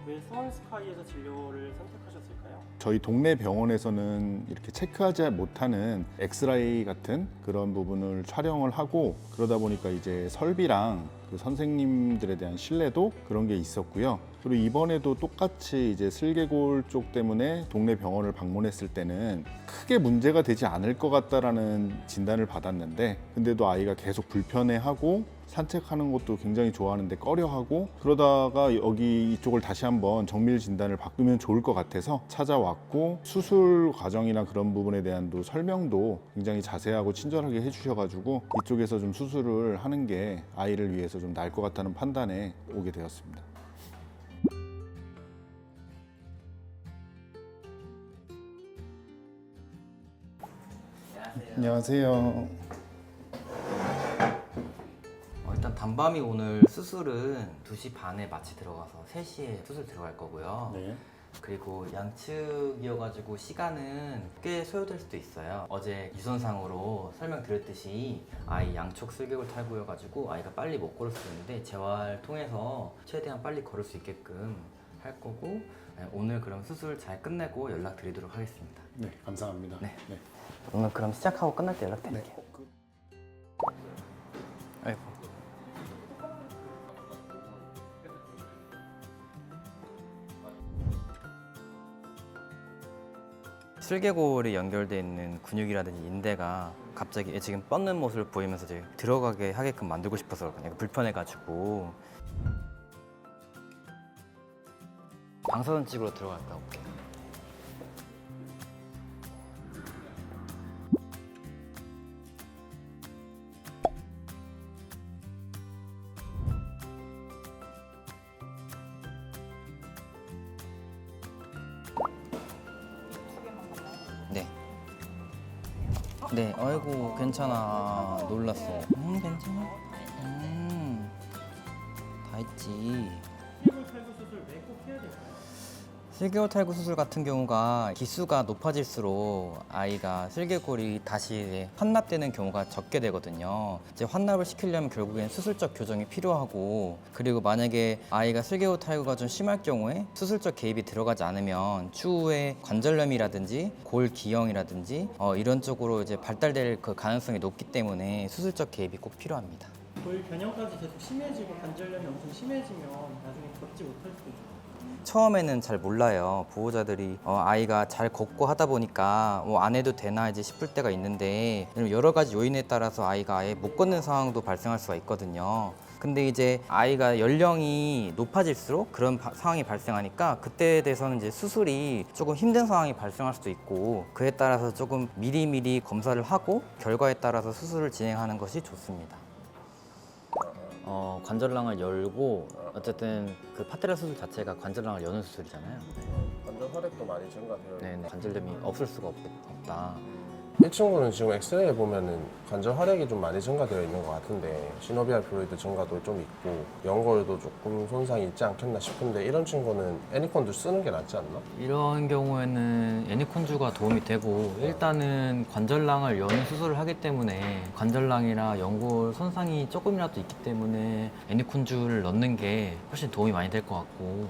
왜 수원스카이에서 진료를 선택하셨을까요? 저희 동네 병원에서는 이렇게 체크하지 못하는 엑스라이 같은 그런 부분을 촬영을 하고, 그러다 보니까 이제 설비랑 그 선생님들에 대한 신뢰도 그런 게 있었고요. 그리고 이번에도 똑같이 이제 슬개골 쪽 때문에 동네 병원을 방문했을 때는 크게 문제가 되지 않을 것 같다라는 진단을 받았는데, 근데도 아이가 계속 불편해하고 산책하는 것도 굉장히 좋아하는데 꺼려하고, 그러다가 여기 이쪽을 다시 한번 정밀 진단을 받으면 좋을 것 같아서 찾아왔고, 수술 과정이나 그런 부분에 대한 설명도 굉장히 자세하고 친절하게 해주셔가지고 이쪽에서 좀 수술을 하는 게 아이를 위해서 좀 나을 것 같다는 판단에 오게 되었습니다. 안녕하세요. 일단 단밤이 오늘 수술은 2시 반에 마취 들어가서 3시에 수술 들어갈 거고요. 네. 그리고 양측이어가지고 시간은 꽤 소요될 수도 있어요. 어제 유선상으로 설명드렸듯이 아이 양쪽 슬개골 탈구여가지고 아이가 빨리 못 걸을 수 있는데 재활 통해서 최대한 빨리 걸을 수 있게끔 할 거고, 오늘 그럼 수술 잘 끝내고 연락드리도록 하겠습니다. 네, 감사합니다. 네. 오늘 그럼 시작하고 끝날 때 네. 연락드릴게요. 아이고. 슬개골이 연결되어 있는 근육이라든지 인대가 갑자기 지금 뻗는 모습을 보이면서 이제 들어가게 하게끔 만들고 싶어서 그냥 불편해가지고 방사선 찍으러 들어갔다 올게요. 네. 네, 아이고 괜찮아. 놀랐어. 괜찮아. 다 했지. 슬개골 탈구 수술 왜 꼭 해야 될까요? 슬개골 탈구 수술 같은 경우가 기수가 높아질수록 아이가 슬개골이 다시 이제 환납되는 경우가 적게 되거든요. 이제 환납을 시키려면 결국엔 수술적 교정이 필요하고, 그리고 만약에 아이가 슬개골 탈구가 좀 심할 경우에 수술적 개입이 들어가지 않으면 추후에 관절염이라든지 골 기형이라든지 이런 쪽으로 이제 발달될 그 가능성이 높기 때문에 수술적 개입이 꼭 필요합니다. 골 변형까지 계속 심해지고 관절염이 엄청 심해지면 나중에 걷지 못할 수도 있어요. 처음에는 잘 몰라요. 보호자들이 아이가 잘 걷고 하다 보니까 안 해도 되나 이제 싶을 때가 있는데, 여러 가지 요인에 따라서 아이가 아예 못 걷는 상황도 발생할 수가 있거든요. 근데 이제 아이가 연령이 높아질수록 그런 상황이 발생하니까 그때에 대해서는 이제 수술이 조금 힘든 상황이 발생할 수도 있고, 그에 따라서 조금 미리미리 검사를 하고 결과에 따라서 수술을 진행하는 것이 좋습니다. 관절낭을 열고, 어쨌든 그 파테라 수술 자체가 관절낭을 여는 수술이잖아요. 관절 혈액도 많이 증가되어 있고. 네, 관절염이 없을 수가 없다. 이 친구는 지금 엑스레이에 보면은 관절 혈액이 좀 많이 증가되어 있는 것 같은데, 시노비알 플루이드 증가도 좀 있고 연골도 조금 손상이 있지 않겠나 싶은데, 이런 친구는 애니콘도 쓰는 게 낫지 않나? 이런 경우에는 애니콘주가 도움이 되고, 일단은 관절낭을 여는 수술을 하기 때문에 관절낭이나 연골 손상이 조금이라도 있기 때문에 애니콘주를 넣는 게 훨씬 도움이 많이 될 것 같고,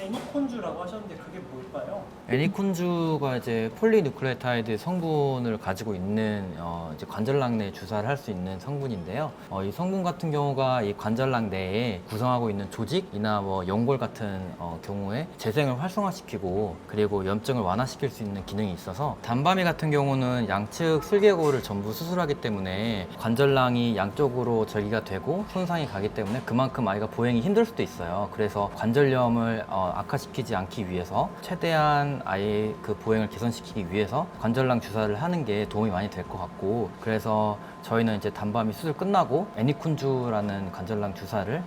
애니콘주라고 하셨는데 그게 뭘까요? 애니콘주가 이제 폴리누클레오타이드 성분을 가지고 있는 이제 관절낭 내에 주사를 할 수 있는 성분인데요. 이 성분 같은 경우가 이 관절낭 내에 구성하고 있는 조직이나 뭐 연골 같은 경우에 재생을 활성화시키고, 그리고 염증을 완화시킬 수 있는 기능이 있어서, 단밤이 같은 경우는 양측 슬개골을 전부 수술하기 때문에 관절낭이 양쪽으로 절기가 되고 손상이 가기 때문에 그만큼 아이가 보행이 힘들 수도 있어요. 그래서 관절염을 악화시키지 않기 위해서 최대한 아이의 그 보행을 개선시키기 위해서 관절낭 주사를 하는 게 도움이 많이 될 것 같고, 그래서 저희는 이제 단밤이 수술 끝나고 애니콘주라는 관절낭 주사를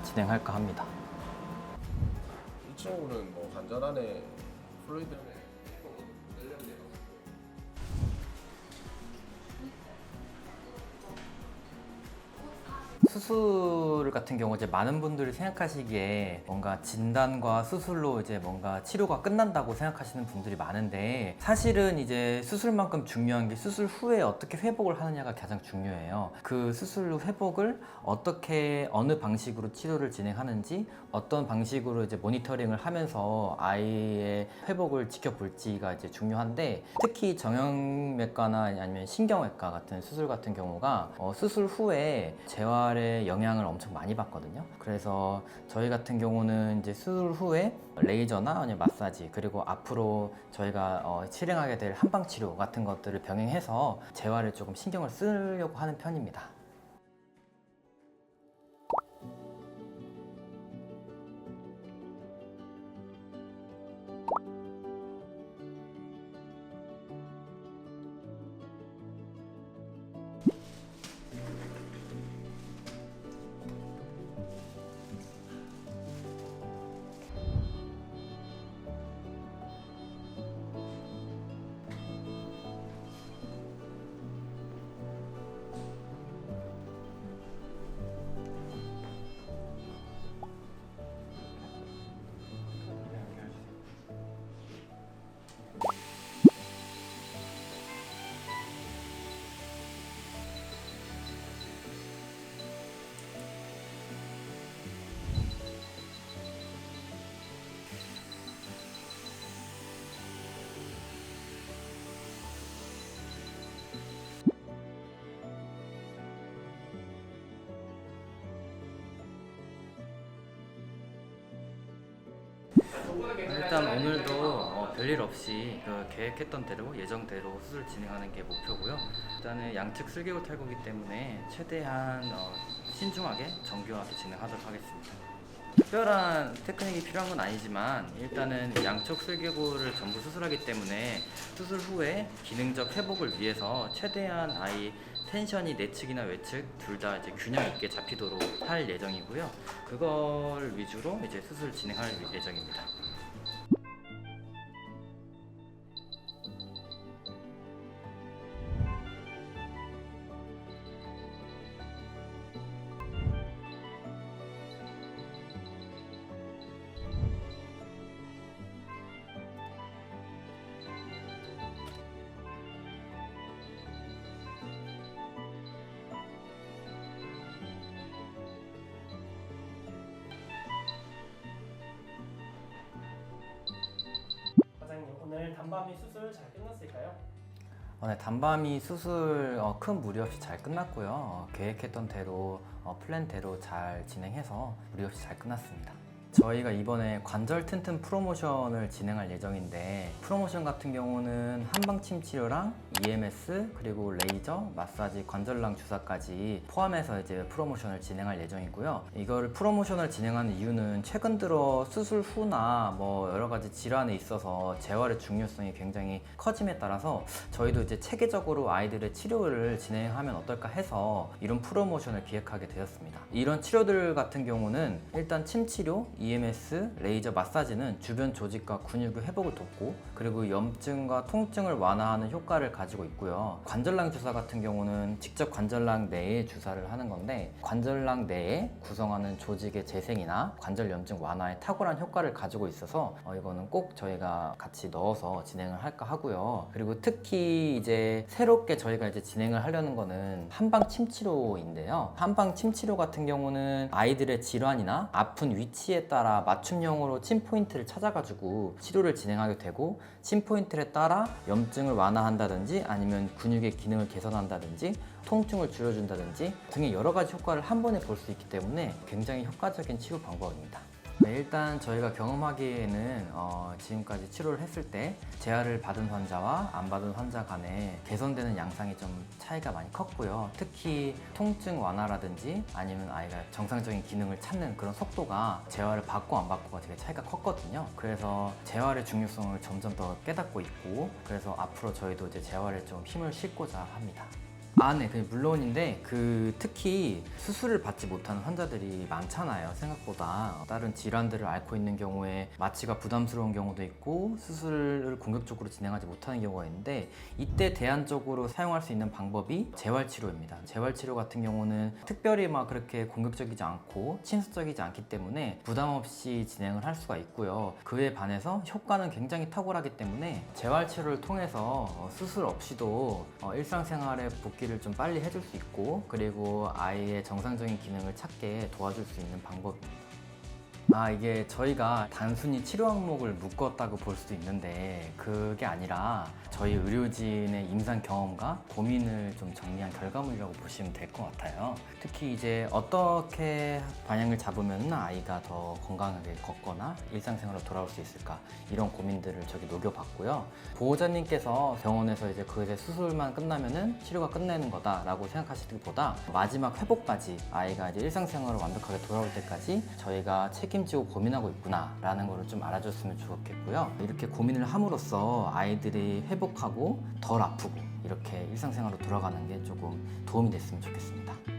진행할까 합니다. 이 친구는 뭐 관절 안에 플루이드 수술 같은 경우 이제 많은 분들이 생각하시기에 뭔가 진단과 수술로 이제 뭔가 치료가 끝난다고 생각하시는 분들이 많은데, 사실은 이제 수술만큼 중요한 게 수술 후에 어떻게 회복을 하느냐가 가장 중요해요. 그 수술 후 회복을 어떻게 어느 방식으로 치료를 진행하는지, 어떤 방식으로 이제 모니터링을 하면서 아이의 회복을 지켜볼지가 이제 중요한데, 특히 정형외과나 아니면 신경외과 같은 수술 같은 경우가 수술 후에 재활에 영향을 엄청 많이 받거든요. 그래서 저희 같은 경우는 이제 수술 후에 레이저나 아니면 마사지, 그리고 앞으로 저희가 실행하게 될 한방 치료 같은 것들을 병행해서 재활에 조금 신경을 쓰려고 하는 편입니다. 일단 오늘도 별일 없이 계획했던 대로 예정대로 수술 진행하는 게 목표고요. 일단은 양측 슬개골 탈구이기 때문에 최대한 신중하게 정교하게 진행하도록 하겠습니다. 특별한 테크닉이 필요한 건 아니지만 일단은 양쪽 슬개골을 전부 수술하기 때문에 수술 후에 기능적 회복을 위해서 최대한 아이 텐션이 내측이나 외측 둘 다 이제 균형 있게 잡히도록 할 예정이고요. 그걸 위주로 이제 수술 진행할 예정입니다. 과장님, 오늘 단밤이 수술 잘 끝났을까요? 네, 단밤이 수술 큰 무리 없이 잘 끝났고요. 계획했던 대로 플랜대로 잘 진행해서 무리 없이 잘 끝났습니다. 저희가 이번에 관절 튼튼 프로모션을 진행할 예정인데, 프로모션 같은 경우는 한방침 치료랑 EMS 그리고 레이저, 마사지, 관절랑 주사까지 포함해서 이제 프로모션을 진행할 예정이고요. 이거를 프로모션을 진행하는 이유는 최근 들어 수술 후나 뭐 여러 가지 질환에 있어서 재활의 중요성이 굉장히 커짐에 따라서 저희도 이제 체계적으로 아이들의 치료를 진행하면 어떨까 해서 이런 프로모션을 기획하게 되었습니다. 이런 치료들 같은 경우는 일단 침 치료, EMS, 레이저, 마사지는 주변 조직과 근육의 회복을 돕고, 그리고 염증과 통증을 완화하는 효과를 가지고 있고요. 관절랑 주사 같은 경우는 직접 관절랑 내에 주사를 하는 건데, 관절랑 내에 구성하는 조직의 재생이나 관절 염증 완화에 탁월한 효과를 가지고 있어서 이거는 꼭 저희가 같이 넣어서 진행을 할까 하고요. 그리고 특히 이제 새롭게 저희가 이제 진행을 하려는 거는 한방 침 치료인데요. 한방 침 치료 같은 경우는 아이들의 질환이나 아픈 위치에 따라 맞춤형으로 침 포인트를 찾아가지고 치료를 진행하게 되고, 침 포인트에 따라 염증을 완화한다든지 아니면 근육의 기능을 개선한다든지 통증을 줄여준다든지 등의 여러 가지 효과를 한 번에 볼 수 있기 때문에 굉장히 효과적인 치료 방법입니다. 네, 일단 저희가 경험하기에는 지금까지 치료를 했을 때 재활을 받은 환자와 안 받은 환자 간에 개선되는 양상이 좀 차이가 많이 컸고요. 특히 통증 완화라든지 아니면 아이가 정상적인 기능을 찾는 그런 속도가 재활을 받고 안 받고가 되게 차이가 컸거든요. 그래서 재활의 중요성을 점점 더 깨닫고 있고, 그래서 앞으로 저희도 이제 재활에 좀 힘을 싣고자 합니다. 네, 물론인데 특히 수술을 받지 못하는 환자들이 많잖아요. 생각보다 다른 질환들을 앓고 있는 경우에 마취가 부담스러운 경우도 있고 수술을 공격적으로 진행하지 못하는 경우가 있는데 이때 대안적으로 사용할 수 있는 방법이 재활치료입니다. 재활치료 같은 경우는 특별히 막 그렇게 공격적이지 않고 침수적이지 않기 때문에 부담 없이 진행을 할 수가 있고요. 그에 반해서 효과는 굉장히 탁월하기 때문에 재활치료를 통해서 수술 없이도 일상생활에 복귀를 좀 빨리 해줄 수 있고 그리고 아이의 정상적인 기능을 찾게 도와줄 수 있는 방법입니다. 이게 저희가 단순히 치료 항목을 묶었다고 볼 수도 있는데 그게 아니라 저희 의료진의 임상 경험과 고민을 좀 정리한 결과물이라고 보시면 될 것 같아요. 특히 이제 어떻게 방향을 잡으면 아이가 더 건강하게 걷거나 일상생활로 돌아올 수 있을까 이런 고민들을 저기 녹여봤고요. 보호자님께서 병원에서 이제 그 수술만 끝나면은 치료가 끝내는 거다라고 생각하시기보다 마지막 회복까지 아이가 이제 일상생활을 완벽하게 돌아올 때까지 저희가 책임지고 고민하고 있구나라는 거를 좀 알아줬으면 좋겠고요. 이렇게 고민을 함으로써 아이들이 회복하고 덜 아프고 이렇게 일상생활로 돌아가는 게 조금 도움이 됐으면 좋겠습니다.